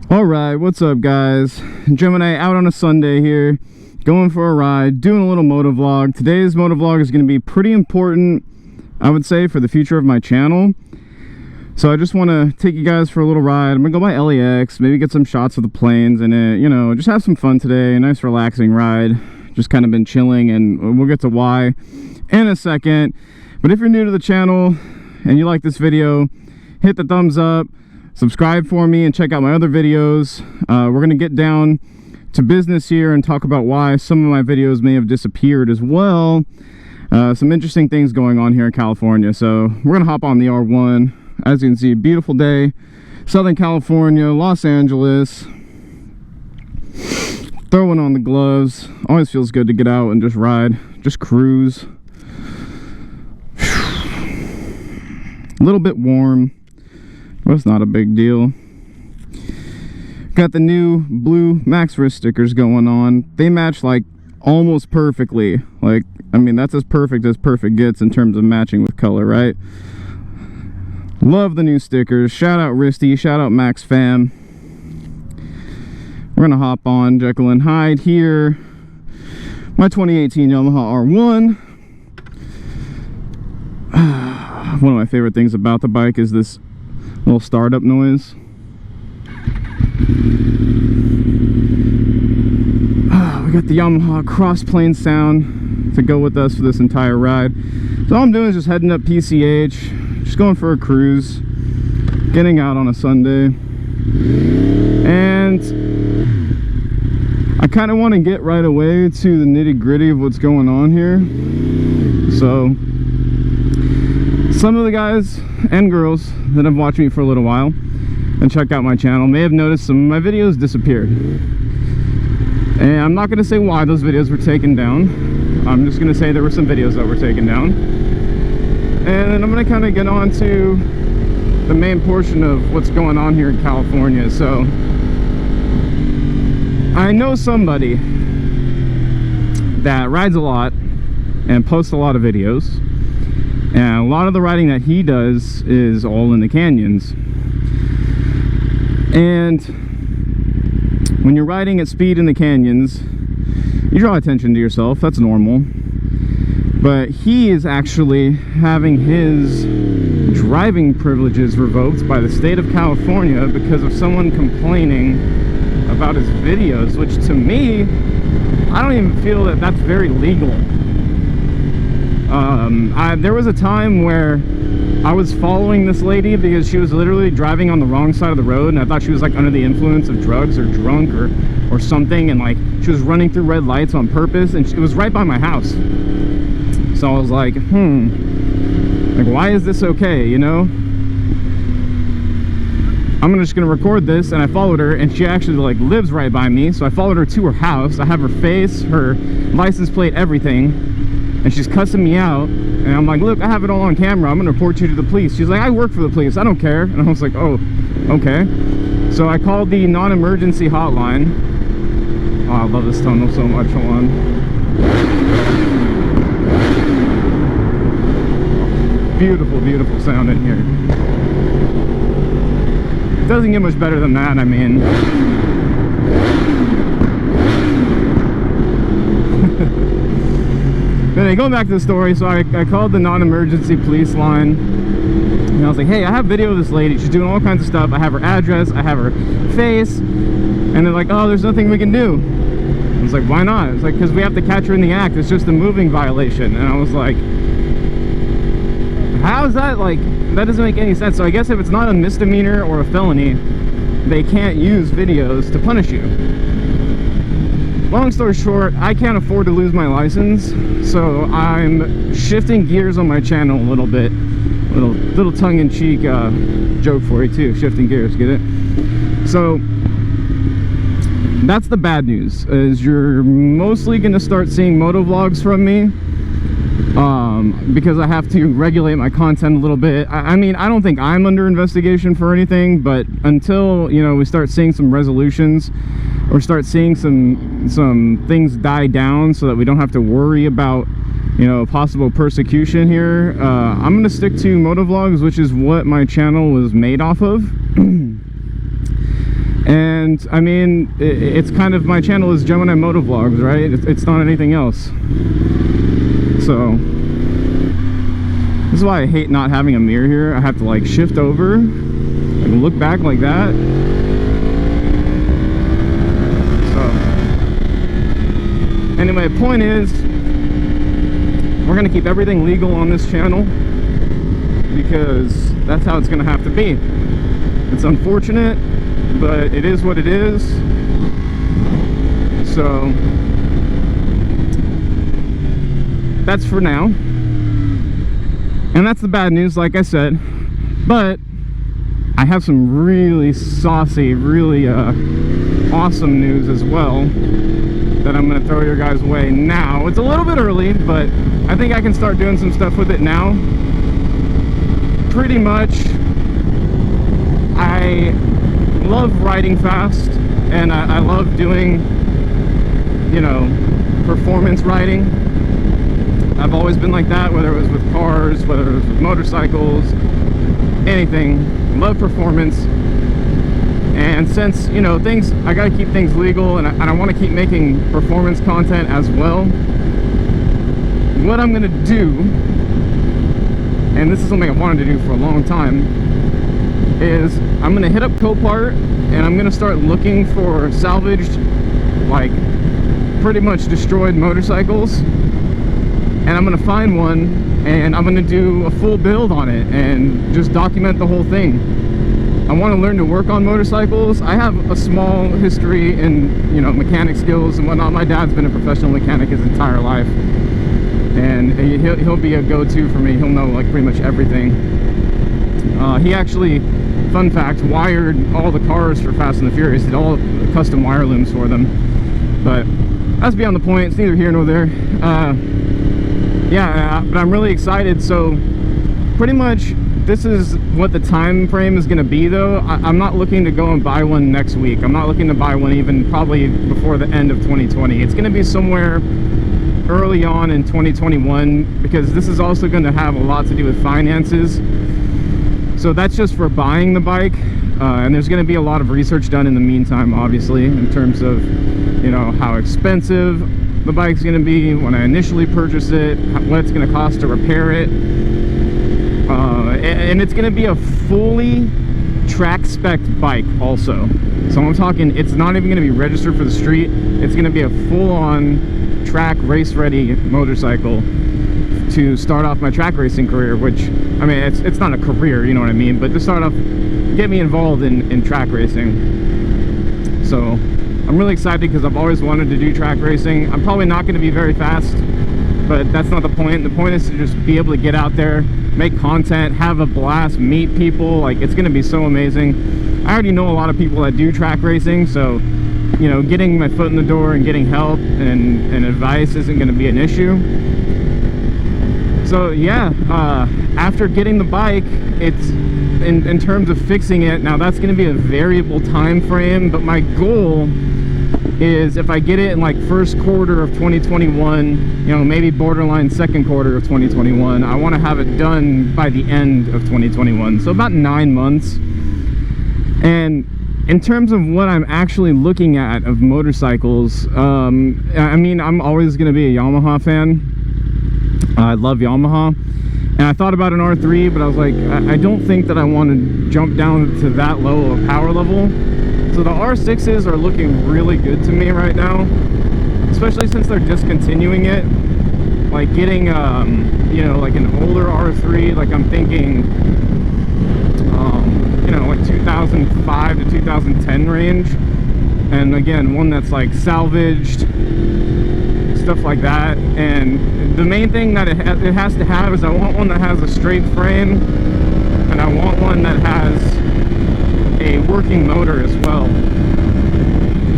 Alright, what's up guys? Gemini out on a Sunday here, going for a ride, doing a little motovlog. Today's motovlog is going to be pretty important, I would say, for the future of my channel. So I just want to take you guys for a little ride. I'm going to go by LAX, maybe get some shots of the planes in it, you know, just have some fun today. A nice relaxing ride. Just kind of been chilling, and we'll get to why in a second. But if you're new to the channel and you like this video, hit the thumbs up. Subscribe for me and check out my other videos. We're going to get down to business here and talk about why some of my videos may have disappeared as well. Some interesting things going on here in California. So we're going to hop on the R1. As you can see, beautiful day. Southern California, Los Angeles. Throwing on the gloves. Always feels good to get out and just ride. Just cruise. A little bit warm. Well, it's not a big deal. Got the new blue Max wrist stickers going on. They match like almost perfectly. Like, I mean, that's as perfect gets in terms of matching with color, right? Love the new stickers. Shout out Wristy, shout out Max fam. We're gonna hop on Jekyll and Hyde here. My 2018 Yamaha R1. One of my favorite things about the bike is this little startup noise. We got the Yamaha cross-plane sound to go with us for this entire ride. So all I'm doing is just heading up PCH, just going for a cruise, getting out on a Sunday. And I kind of want to get right away to the nitty-gritty of what's going on here. So some of the guys and girls that have watched me for a little while and checked out my channel may have noticed some of my videos disappeared. And I'm not going to say why those videos were taken down. I'm just going to say there were some videos that were taken down. And then I'm going to kind of get on to the main portion of what's going on here in California. So I know somebody that rides a lot and posts a lot of videos. And a lot of the riding that he does is all in the canyons. And when you're riding at speed in the canyons, you draw attention to yourself. That's normal. But he is actually having his driving privileges revoked by the state of California because of someone complaining about his videos, which to me, I don't even feel that that's very legal. There was a time where I was following this lady because she was literally driving on the wrong side of the road, and I thought she was like under the influence of drugs or drunk or something, and like she was running through red lights on purpose, and it was right by my house. So I was like, like, why is this okay, you know? I'm just gonna record this. And I followed her, and she actually like lives right by me, so I followed her to her house. I have her face, her license plate, everything, and she's cussing me out. And I'm like, look, I have it all on camera. I'm gonna report you to the police. She's like, I work for the police, I don't care. And I was like, oh, okay. So I called the non-emergency hotline. Oh, I love this tunnel so much. Hold on. Beautiful, beautiful sound in here. It doesn't get much better than that, I mean. Anyway, going back to the story, so I called the non-emergency police line, and I was like, hey, I have video of this lady. She's doing all kinds of stuff. I have her address, I have her face, and they're like, oh, there's nothing we can do. I was like, why not? It's like, because we have to catch her in the act. It's just a moving violation. And I was like, how is that? Like, that doesn't make any sense. So I guess if it's not a misdemeanor or a felony, they can't use videos to punish you. Long story short, I can't afford to lose my license, so I'm shifting gears on my channel a little bit. Little tongue-in-cheek joke for you too, shifting gears, get it? So that's the bad news, is you're mostly going to start seeing motovlogs from me, because I have to regulate my content a little bit. I mean, I don't think I'm under investigation for anything, but until, you know, we start seeing some resolutions or start seeing some things die down so that we don't have to worry about, you know, possible persecution here, I'm gonna stick to motovlogs, which is what my channel was made off of. And I mean, it's kind of, my channel is Gemini Motovlogs, right? It's not anything else. So this is why I hate not having a mirror here. I have to like shift over and look back like that. So anyway, point is, we're gonna keep everything legal on this channel because that's how it's gonna have to be. It's unfortunate, but it is what it is. So that's for now, and that's the bad news, like I said. But I have some really saucy, really awesome news as well that I'm gonna throw your guys' way now. It's a little bit early, but I think I can start doing some stuff with it now. Pretty much, I love riding fast, and I love doing, you know, performance riding. I've always been like that, whether it was with cars, whether it was with motorcycles, anything. Love performance. And since, you know, things, I gotta keep things legal, and I want to keep making performance content as well. What I'm gonna do, and this is something I've wanted to do for a long time, is I'm gonna hit up Copart and I'm gonna start looking for salvaged, like pretty much destroyed motorcycles, and I'm gonna find one and I'm gonna do a full build on it and just document the whole thing. I want to learn to work on motorcycles. I have a small history in, you know, mechanic skills and whatnot. My dad's been a professional mechanic his entire life, and he'll be a go-to for me. He'll know like pretty much everything. He actually, fun fact, wired all the cars for Fast and the Furious, did all the custom wire looms for them. But that's beyond the point. It's neither here nor there. Yeah, but I'm really excited. So pretty much this is what the time frame is going to be, though. I'm not looking to go and buy one next week. I'm not looking to buy one even probably before the end of 2020. It's going to be somewhere early on in 2021, because this is also going to have a lot to do with finances. So that's just for buying the bike, and there's going to be a lot of research done in the meantime, obviously, in terms of, you know, how expensive the bike's going to be when I initially purchase it, what it's going to cost to repair it. And it's going to be a fully track spec bike also. So I'm talking, it's not even going to be registered for the street. It's going to be a full-on track race ready motorcycle to start off my track racing career, which, I mean, it's not a career, you know what I mean, but to start off, get me involved in track racing. So I'm really excited because I've always wanted to do track racing. I'm probably not going to be very fast, but that's not the point. The point is to just be able to get out there, make content, have a blast, meet people. Like, it's going to be so amazing. I already know a lot of people that do track racing, so, you know, getting my foot in the door and getting help and advice isn't going to be an issue. So yeah, after getting the bike, it's in terms of fixing it, now that's going to be a variable time frame, but my goal is, if I get it in like first quarter of 2021, you know, maybe borderline second quarter of 2021, I want to have it done by the end of 2021, so about 9 months. And in terms of what I'm actually looking at of motorcycles, I mean, I'm always going to be a Yamaha fan. I love Yamaha, and I thought about an R3, but I was like, I don't think that I want to jump down to that low of power level. So the R6s are looking really good to me right now, especially since they're discontinuing it. Like getting, you know, like an older R3, like I'm thinking, you know, like 2005 to 2010 range. And again, one that's like salvaged, stuff like that. And the main thing that it has to have is I want one that has a straight frame, and I want one that has a working motor as well.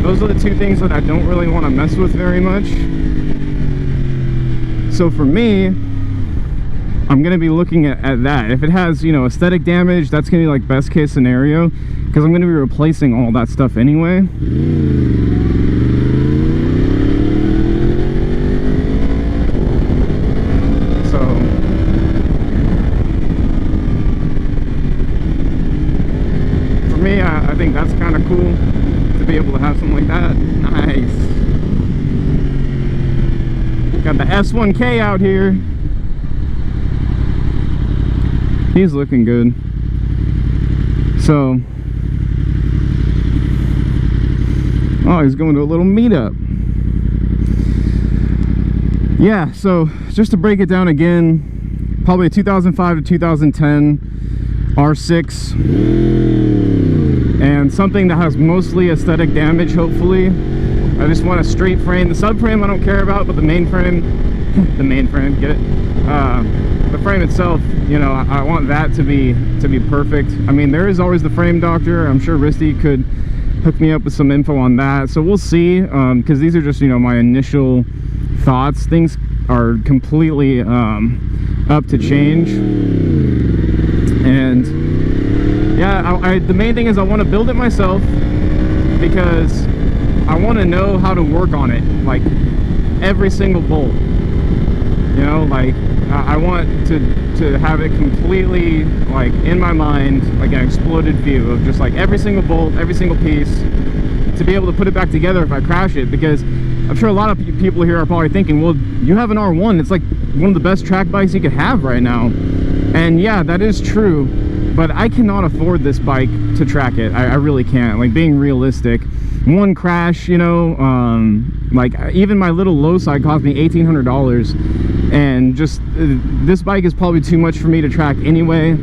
Those are the two things that I don't really want to mess with very much. So for me, I'm going to be looking at that. If it has, you know, aesthetic damage, that's going to be like best case scenario, because I'm going to be replacing all that stuff anyway. I think that's kind of cool. be able to have something like that. Nice. Got the S1K out here. He's looking good. So, oh, he's going to a little meetup. Yeah, so just to break it down again, probably a 2005 to 2010 R6, and something that has mostly aesthetic damage, hopefully. I just want a straight frame. The subframe I don't care about, but the main frame, the main frame, get it? The frame itself, you know, I want that to be perfect. I mean, there is always the frame doctor. I'm sure Risty could hook me up with some info on that, so we'll see, because these are just, you know, my initial thoughts. Things are completely up to change, and yeah, the main thing is I want to build it myself, because I want to know how to work on it, like every single bolt, you know, like I want to have it completely, like, in my mind, like an exploded view of just like every single bolt, every single piece, to be able to put it back together if I crash it. Because I'm sure a lot of people here are probably thinking, well, you have an R1, it's like one of the best track bikes you could have right now. And yeah, that is true, but I cannot afford this bike to track it. I really can't. Like, being realistic, one crash, you know, like even my little low side cost me $1,800, and just this bike is probably too much for me to track anyway.